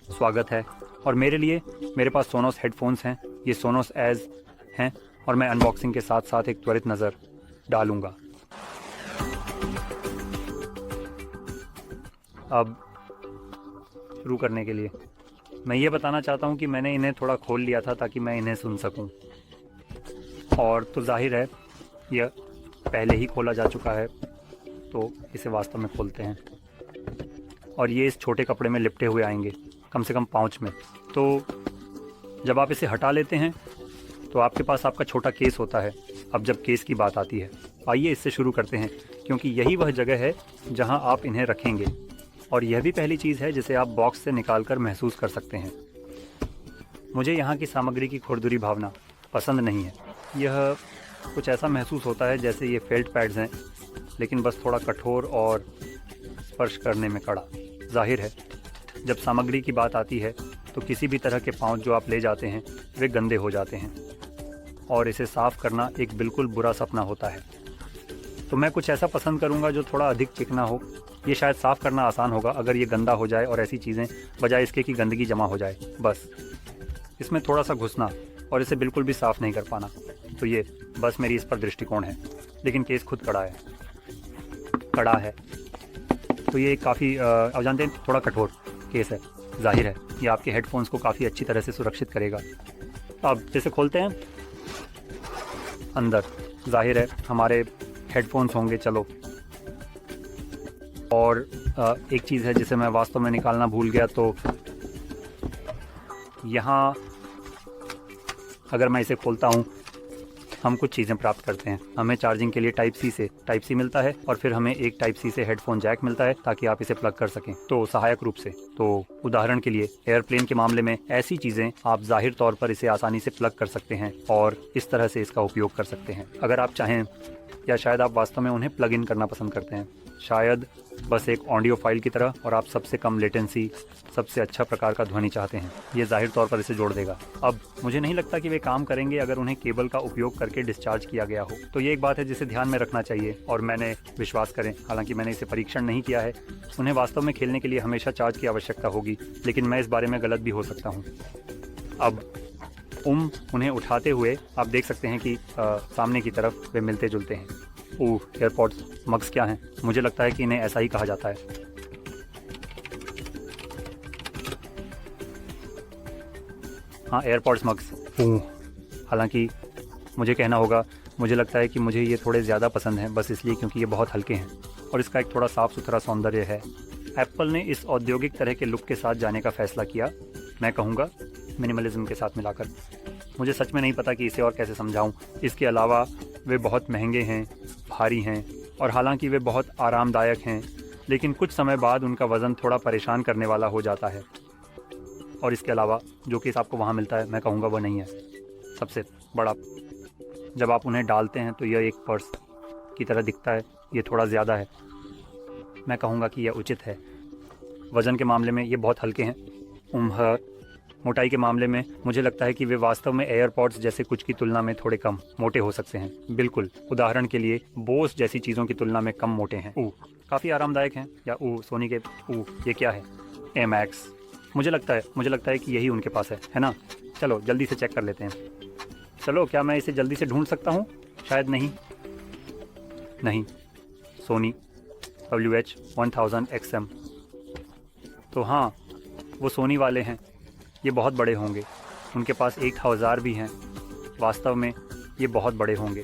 स्वागत है। और मेरे लिए मेरे पास सोनोस हेडफोन्स हैं, ये सोनोस एज हैं और मैं अनबॉक्सिंग के साथ साथ एक त्वरित नज़र डालूंगा। अब शुरू करने के लिए मैं ये बताना चाहता हूँ कि मैंने इन्हें थोड़ा खोल लिया था ताकि मैं इन्हें सुन सकूँ, और तो जाहिर है यह पहले ही खोला जा चुका है, तो इसे वास्तव में खोलते हैं। और ये इस छोटे कपड़े में लिपटे हुए आएंगे, कम से कम पाउच में। तो जब आप इसे हटा लेते हैं तो आपके पास आपका छोटा केस होता है। अब जब केस की बात आती है, आइए इससे शुरू करते हैं, क्योंकि यही वह जगह है जहां आप इन्हें रखेंगे। और यह भी पहली चीज़ है जिसे आप बॉक्स से निकाल कर महसूस कर सकते हैं। मुझे यहाँ की सामग्री की खुरदुरी भावना पसंद नहीं है। यह कुछ ऐसा महसूस होता है जैसे ये फेल्ट पैड्स हैं, लेकिन बस थोड़ा कठोर और स्पर्श करने में कड़ा। जाहिर है जब सामग्री की बात आती है तो किसी भी तरह के पाउच जो आप ले जाते हैं वे गंदे हो जाते हैं, और इसे साफ़ करना एक बिल्कुल बुरा सपना होता है। तो मैं कुछ ऐसा पसंद करूंगा जो थोड़ा अधिक चिकना हो। ये शायद साफ़ करना आसान होगा अगर ये गंदा हो जाए और ऐसी चीज़ें, बजाय इसके कि गंदगी जमा हो जाए। बस इसमें थोड़ा सा घुसना और इसे बिल्कुल भी साफ़ नहीं कर पाना। तो ये बस मेरी इस पर दृष्टिकोण है। लेकिन केस खुद कड़ा है। तो ये काफ़ी आप जानते हैं थोड़ा कठोर केस है। जाहिर है ये आपके हेडफोन्स को काफ़ी अच्छी तरह से सुरक्षित करेगा। अब जैसे खोलते हैं, अंदर जाहिर है हमारे हेडफोन्स होंगे। चलो, और एक चीज़ है जिसे मैं वास्तव में निकालना भूल गया। तो यहाँ अगर मैं इसे खोलता हूँ, हम कुछ चीज़ें प्राप्त करते हैं। हमें चार्जिंग के लिए टाइप सी मिलता है, और फिर हमें एक टाइप सी से हेडफोन जैक मिलता है ताकि आप इसे प्लग कर सकें, तो सहायक रूप से। तो उदाहरण के लिए एयरप्लेन के मामले में ऐसी चीज़ें आप जाहिर तौर पर इसे आसानी से प्लग कर सकते हैं और इस तरह से इसका उपयोग कर सकते हैं अगर आप चाहें, या शायद आप वास्तव में उन्हें प्लग इन करना पसंद करते हैं, शायद बस एक ऑडियो फाइल की तरह, और आप सबसे कम लेटेंसी, सबसे अच्छा प्रकार का ध्वनि चाहते हैं। ये जाहिर तौर पर इसे जोड़ देगा। अब मुझे नहीं लगता कि वे काम करेंगे अगर उन्हें केबल का उपयोग करके डिस्चार्ज किया गया हो। तो ये एक बात है जिसे ध्यान में रखना चाहिए। और मैंने, विश्वास करें, हालांकि मैंने इसे परीक्षण नहीं किया है, उन्हें वास्तव में खेलने के लिए हमेशा चार्ज की आवश्यकता होगी, लेकिन मैं इस बारे में गलत भी हो सकता हूँ। अब उन्हें उठाते हुए आप देख सकते हैं कि सामने की तरफ वे मिलते जुलते हैं। एयरपॉड्स मग्स क्या हैं? मुझे लगता है कि इन्हें ऐसा ही कहा जाता है। हाँ, एयरपॉड्स मग्स। हालांकि मुझे कहना होगा, मुझे लगता है कि मुझे ये थोड़े ज़्यादा पसंद हैं, बस इसलिए क्योंकि ये बहुत हल्के हैं और इसका एक थोड़ा साफ़ सुथरा सौंदर्य है। एप्पल ने इस औद्योगिक तरह के लुक के साथ जाने का फ़ैसला किया, मैं कहूँगा मिनिमलिज्म के साथ मिलाकर। मुझे सच में नहीं पता कि इसे और कैसे समझाऊँ। इसके अलावा वे बहुत महंगे हैं, भारी हैं, और हालांकि वे बहुत आरामदायक हैं, लेकिन कुछ समय बाद उनका वज़न थोड़ा परेशान करने वाला हो जाता है। और इसके अलावा जो केस आपको वहाँ मिलता है, मैं कहूँगा वो नहीं है सबसे बड़ा। जब आप उन्हें डालते हैं तो यह एक पर्स की तरह दिखता है। ये थोड़ा ज़्यादा है, मैं कहूँगा कि यह उचित है। वज़न के मामले में ये बहुत हल्के हैं। मोटाई के मामले में मुझे लगता है कि वे वास्तव में एयरपॉड्स जैसे कुछ की तुलना में थोड़े कम मोटे हो सकते हैं। बिल्कुल, उदाहरण के लिए बोस जैसी चीज़ों की तुलना में कम मोटे हैं। काफ़ी आरामदायक हैं। या सोनी के ये क्या है? एमैक्स। मुझे लगता है कि यही उनके पास है ना? चलो जल्दी से चेक कर लेते हैं। चलो, क्या मैं इसे जल्दी से ढूंढ सकता हूँ? शायद नहीं। Soni WH-1000 XM। तो हाँ, वो सोनी वाले हैं। ये बहुत बड़े होंगे। उनके पास 1000 भी हैं। वास्तव में ये बहुत बड़े होंगे।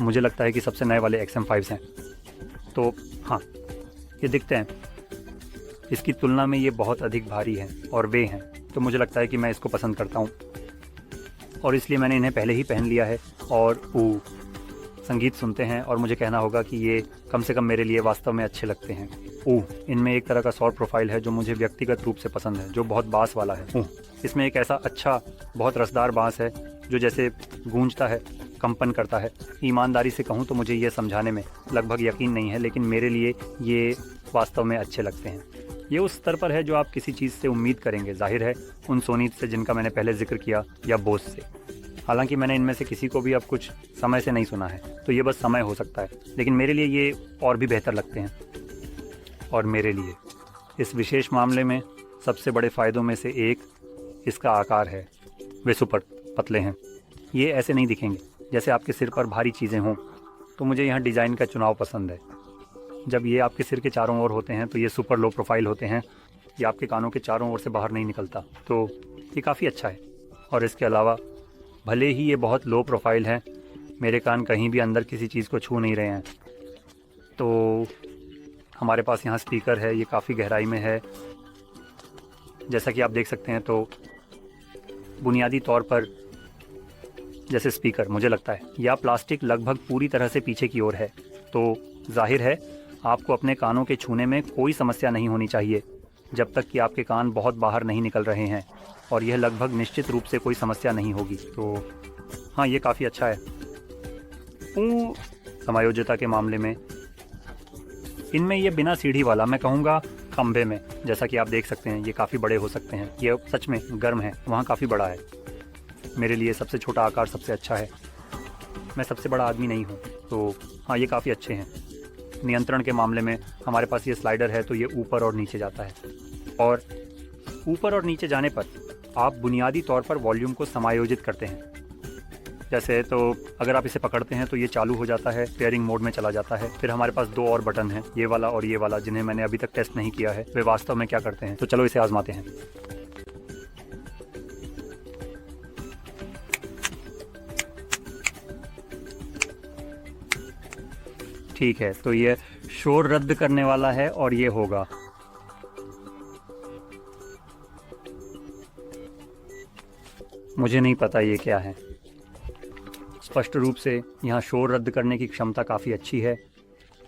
मुझे लगता है कि सबसे नए वाले XM5s हैं। तो हाँ, ये दिखते हैं। इसकी तुलना में ये बहुत अधिक भारी हैं और वे हैं। तो मुझे लगता है कि मैं इसको पसंद करता हूँ, और इसलिए मैंने इन्हें पहले ही पहन लिया है। और संगीत सुनते हैं, और मुझे कहना होगा कि ये कम से कम मेरे लिए वास्तव में अच्छे लगते हैं। इनमें एक तरह का सौर प्रोफाइल है जो मुझे व्यक्तिगत रूप से पसंद है, जो बहुत बास वाला है। इसमें एक ऐसा अच्छा, बहुत रसदार बांस है जो जैसे गूंजता है, कंपन करता है। ईमानदारी से कहूँ तो मुझे ये समझाने में लगभग यकीन नहीं है, लेकिन मेरे लिए ये वास्तव में अच्छे लगते हैं। ये उस स्तर पर है जो आप किसी चीज़ से उम्मीद करेंगे। जाहिर है उन सोनी से जिनका मैंने पहले जिक्र किया, या बोस से। हालांकि मैंने इनमें से किसी को भी अब कुछ समय से नहीं सुना है, तो ये बस समय हो सकता है, लेकिन मेरे लिए ये और भी बेहतर लगते हैं। और मेरे लिए इस विशेष मामले में सबसे बड़े फ़ायदों में से एक इसका आकार है। वे सुपर पतले हैं। ये ऐसे नहीं दिखेंगे जैसे आपके सिर पर भारी चीज़ें हों। तो मुझे यहाँ डिज़ाइन का चुनाव पसंद है। जब ये आपके सिर के चारों ओर होते हैं तो ये सुपर लो प्रोफाइल होते हैं। ये आपके कानों के चारों ओर से बाहर नहीं निकलता, तो ये काफ़ी अच्छा है। और इसके अलावा भले ही ये बहुत लो प्रोफाइल है, मेरे कान कहीं भी अंदर किसी चीज़ को छू नहीं रहे हैं। तो हमारे पास यहाँ स्पीकर है, ये काफ़ी गहराई में है जैसा कि आप देख सकते हैं। तो बुनियादी तौर पर जैसे स्पीकर मुझे लगता है यह प्लास्टिक लगभग पूरी तरह से पीछे की ओर है, तो जाहिर है आपको अपने कानों के छूने में कोई समस्या नहीं होनी चाहिए जब तक कि आपके कान बहुत बाहर नहीं निकल रहे हैं, और यह लगभग निश्चित रूप से कोई समस्या नहीं होगी। तो हाँ, ये काफ़ी अच्छा है। समायोज्यता के मामले में इनमें ये बिना सीढ़ी वाला, मैं कहूँगा खंबे में, जैसा कि आप देख सकते हैं ये काफ़ी बड़े हो सकते हैं। ये सच में गर्म है, वहाँ काफ़ी बड़ा है। मेरे लिए सबसे छोटा आकार सबसे अच्छा है। मैं सबसे बड़ा आदमी नहीं हूँ, तो हाँ ये काफ़ी अच्छे हैं। नियंत्रण के मामले में हमारे पास ये स्लाइडर है, तो ये ऊपर और नीचे जाता है, और ऊपर और नीचे जाने पर आप बुनियादी तौर पर वॉल्यूम को समायोजित करते हैं। जैसे तो अगर आप इसे पकड़ते हैं तो ये चालू हो जाता है, पेयरिंग मोड में चला जाता है। फिर हमारे पास दो और बटन हैं, ये वाला और ये वाला, जिन्हें मैंने अभी तक टेस्ट नहीं किया है वे वास्तव में क्या करते हैं। तो चलो इसे आजमाते हैं। ठीक है, तो ये शोर रद्द करने वाला है और ये होगा। मुझे नहीं पता ये क्या है। स्पष्ट रूप से यहाँ शोर रद्द करने की क्षमता काफ़ी अच्छी है,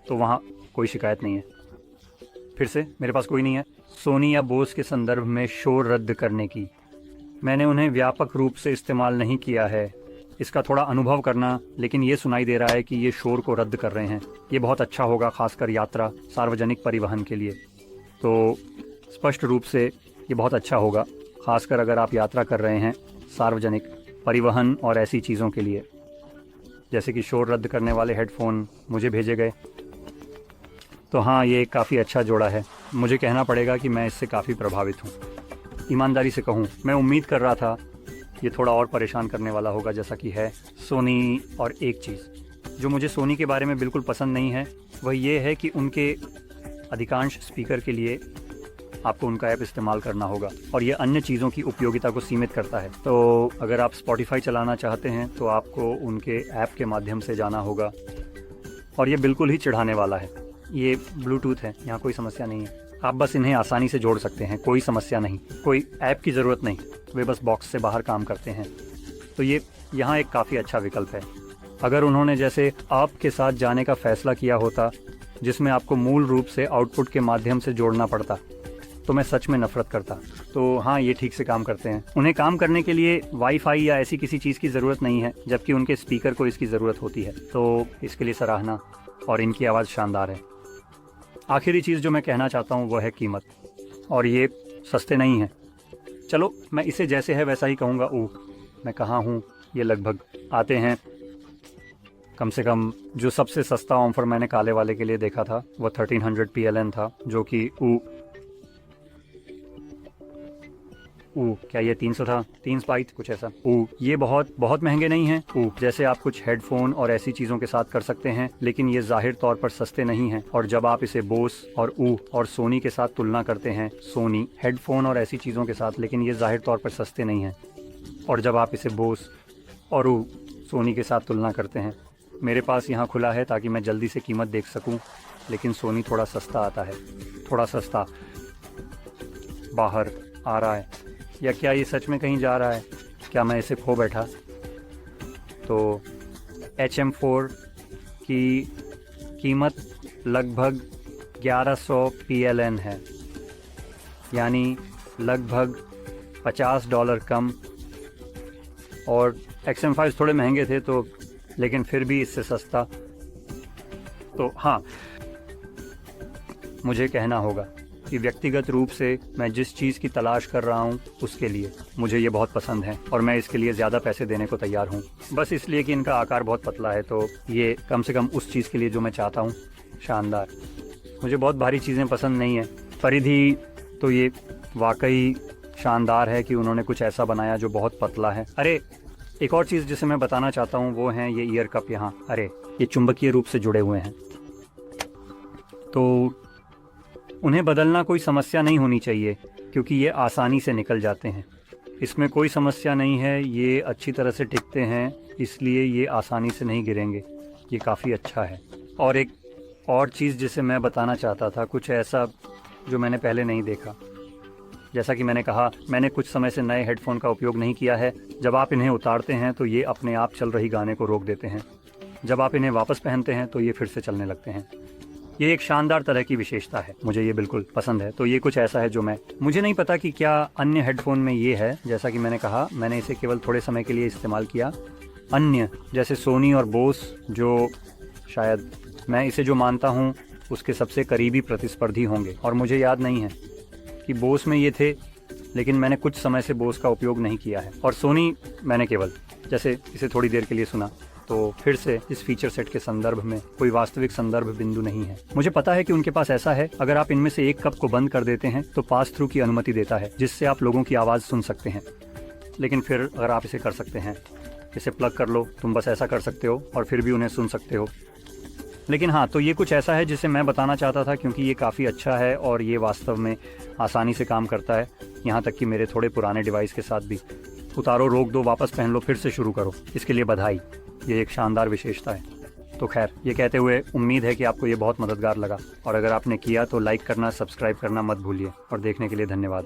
तो वहाँ कोई शिकायत नहीं है। फिर से मेरे पास कोई नहीं है। सोनी या बोस के संदर्भ में शोर रद्द करने की, मैंने उन्हें व्यापक रूप से इस्तेमाल नहीं किया है, इसका थोड़ा अनुभव करना, लेकिन ये सुनाई दे रहा है कि ये शोर को रद्द कर रहे हैं। ये बहुत अच्छा होगा, खासकर यात्रा, सार्वजनिक परिवहन के लिए। तो स्पष्ट रूप से ये बहुत अच्छा होगा, खासकर अगर आप यात्रा कर रहे हैं सार्वजनिक परिवहन और ऐसी चीज़ों के लिए। जैसे कि शोर रद्द करने वाले हेडफोन मुझे भेजे गए। तो हाँ, ये काफ़ी अच्छा जोड़ा है। मुझे कहना पड़ेगा कि मैं इससे काफ़ी प्रभावित हूँ। ईमानदारी से कहूँ, मैं उम्मीद कर रहा था ये थोड़ा और परेशान करने वाला होगा, जैसा कि है सोनी। और एक चीज़ जो मुझे सोनी के बारे में बिल्कुल पसंद नहीं है वह ये है कि उनके अधिकांश स्पीकर के लिए आपको उनका ऐप इस्तेमाल करना होगा, और ये अन्य चीज़ों की उपयोगिता को सीमित करता है। तो अगर आप स्पॉटिफाई चलाना चाहते हैं तो आपको उनके ऐप के माध्यम से जाना होगा, और ये बिल्कुल ही चिढ़ाने वाला है। ये ब्लूटूथ है, यहाँ कोई समस्या नहीं है। आप बस इन्हें आसानी से जोड़ सकते हैं, कोई समस्या नहीं, कोई ऐप की ज़रूरत नहीं, वे बस बॉक्स से बाहर काम करते हैं। तो ये यहाँ एक काफ़ी अच्छा विकल्प है। अगर उन्होंने जैसे आपके साथ जाने का फ़ैसला किया होता, जिसमें आपको मूल रूप से आउटपुट के माध्यम से जोड़ना पड़ता, तो मैं सच में नफ़रत करता। तो हाँ, ये ठीक से काम करते हैं। उन्हें काम करने के लिए वाईफाई या ऐसी किसी चीज़ की ज़रूरत नहीं है, जबकि उनके स्पीकर को इसकी ज़रूरत होती है। तो इसके लिए सराहना, और इनकी आवाज़ शानदार है। आखिरी चीज़ जो मैं कहना चाहता हूँ वह है कीमत, और ये सस्ते नहीं हैं। चलो मैं इसे जैसे है वैसा ही कहूँगा। ओह, मैं कहाँ हूँ, ये लगभग आते हैं। कम से कम जो सबसे सस्ता ऑफर मैंने काले वाले के लिए देखा था वो 1300 PLN था, जो कि क्या ये 300 था, 3 बाइट कुछ ऐसा। ये बहुत महंगे नहीं हैं। जैसे आप कुछ हेडफोन और ऐसी चीज़ों के साथ कर सकते हैं, लेकिन ये जाहिर तौर पर सस्ते नहीं हैं। और जब आप इसे बोस और सोनी के साथ तुलना करते हैं, सोनी हेडफोन और ऐसी चीज़ों के साथ, लेकिन ये जाहिर तौर पर सस्ते नहीं हैं। और जब आप इसे बोस और सोनी के साथ तुलना करते हैं, मेरे पास यहाँ खुला है ताकि मैं जल्दी से कीमत देख सकूँ, लेकिन सोनी थोड़ा सस्ता आता है, थोड़ा सस्ता बाहर आ रहा है। या क्या ये सच में कहीं जा रहा है? क्या मैं इसे खो बैठा? तो HM4 की कीमत लगभग 1100 PLN है, यानी लगभग $50 कम। और XM5 थोड़े महंगे थे, तो लेकिन फिर भी इससे सस्ता। तो हाँ, मुझे कहना होगा कि व्यक्तिगत रूप से मैं जिस चीज़ की तलाश कर रहा हूँ उसके लिए मुझे ये बहुत पसंद है, और मैं इसके लिए ज़्यादा पैसे देने को तैयार हूँ, बस इसलिए कि इनका आकार बहुत पतला है। तो ये कम से कम उस चीज़ के लिए जो मैं चाहता हूँ, शानदार। मुझे बहुत भारी चीज़ें पसंद नहीं है। परिधि तो ये वाकई शानदार है कि उन्होंने कुछ ऐसा बनाया जो बहुत पतला है। अरे एक और चीज़ जिसे मैं बताना चाहता हूँ वो हैं ये ईयर कप यहाँ। अरे ये चुंबकीय रूप से जुड़े हुए हैं, तो उन्हें बदलना कोई समस्या नहीं होनी चाहिए क्योंकि ये आसानी से निकल जाते हैं। इसमें कोई समस्या नहीं है, ये अच्छी तरह से टिकते हैं, इसलिए ये आसानी से नहीं गिरेंगे। ये काफ़ी अच्छा है। और एक और चीज़ जिसे मैं बताना चाहता था, कुछ ऐसा जो मैंने पहले नहीं देखा। जैसा कि मैंने कहा, मैंने कुछ समय से नए हेडफोन का उपयोग नहीं किया है। जब आप इन्हें उतारते हैं तो ये अपने आप चल रही गाने को रोक देते हैं। जब आप इन्हें वापस पहनते हैं तो ये फिर से चलने लगते हैं। ये एक शानदार तरह की विशेषता है, मुझे ये बिल्कुल पसंद है। तो ये कुछ ऐसा है जो मुझे नहीं पता कि क्या अन्य हेडफोन में ये है। जैसा कि मैंने कहा, मैंने इसे केवल थोड़े समय के लिए इस्तेमाल किया। अन्य जैसे सोनी और बोस, जो शायद मैं इसे जो मानता हूँ उसके सबसे करीबी प्रतिस्पर्धी होंगे, और मुझे याद नहीं है कि बोस में ये थे, लेकिन मैंने कुछ समय से बोस का उपयोग नहीं किया है। और सोनी मैंने केवल जैसे इसे थोड़ी देर के लिए सुना। तो फिर से इस फीचर सेट के संदर्भ में कोई वास्तविक संदर्भ बिंदु नहीं है। मुझे पता है कि उनके पास ऐसा है, अगर आप इनमें से एक कप को बंद कर देते हैं तो पास थ्रू की अनुमति देता है, जिससे आप लोगों की आवाज़ सुन सकते हैं। लेकिन फिर अगर आप इसे कर सकते हैं, इसे प्लग कर लो, तुम बस ऐसा कर सकते हो और फिर भी उन्हें सुन सकते हो। लेकिन हाँ, तो ये कुछ ऐसा है जिसे मैं बताना चाहता था क्योंकि ये काफ़ी अच्छा है और ये वास्तव में आसानी से काम करता है। यहाँ तक कि मेरे थोड़े पुराने डिवाइस के साथ भी। उतारो, रोक दो, वापस पहन लो, फिर से शुरू करो। इसके लिए बधाई, ये एक शानदार विशेषता है। तो खैर, ये कहते हुए उम्मीद है कि आपको ये बहुत मददगार लगा, और अगर आपने किया तो लाइक करना, सब्सक्राइब करना मत भूलिए, और देखने के लिए धन्यवाद।